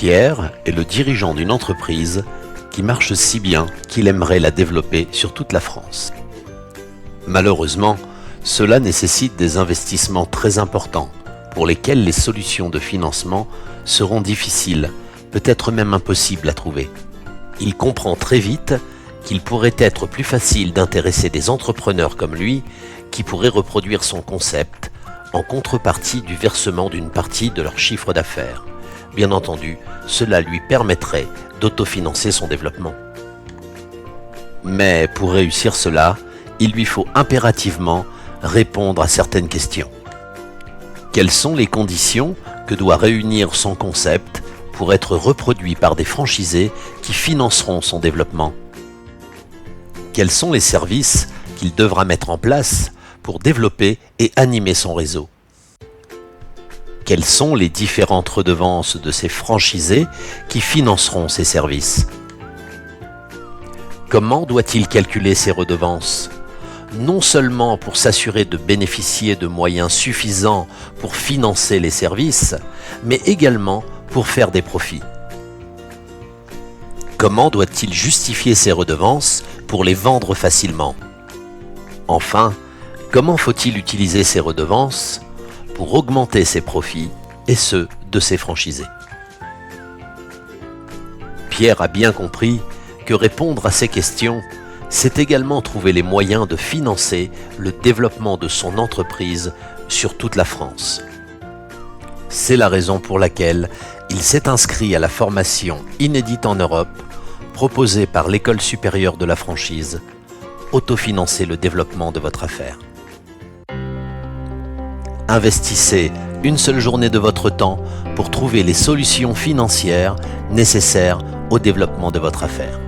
Pierre est le dirigeant d'une entreprise qui marche si bien qu'il aimerait la développer sur toute la France. Malheureusement, cela nécessite des investissements très importants pour lesquels les solutions de financement seront difficiles, peut-être même impossibles à trouver. Il comprend très vite qu'il pourrait être plus facile d'intéresser des entrepreneurs comme lui qui pourraient reproduire son concept en contrepartie du versement d'une partie de leur chiffre d'affaires. Bien entendu, cela lui permettrait d'autofinancer son développement. Mais pour réussir cela, il lui faut impérativement répondre à certaines questions. Quelles sont les conditions que doit réunir son concept pour être reproduit par des franchisés qui financeront son développement? Quels sont les services qu'il devra mettre en place pour développer et animer son réseau? Quelles sont les différentes redevances de ces franchisés qui financeront ces services? Comment doit-il calculer ces redevances? Non seulement pour s'assurer de bénéficier de moyens suffisants pour financer les services, mais également pour faire des profits. Comment doit-il justifier ces redevances pour les vendre facilement? Enfin, comment faut-il utiliser ces redevances pour augmenter ses profits et ceux de ses franchisés? Pierre a bien compris que répondre à ces questions, c'est également trouver les moyens de financer le développement de son entreprise sur toute la France. C'est la raison pour laquelle il s'est inscrit à la formation inédite en Europe proposée par l'École supérieure de la franchise, Autofinancer le développement de votre affaire. Investissez une seule journée de votre temps pour trouver les solutions financières nécessaires au développement de votre affaire.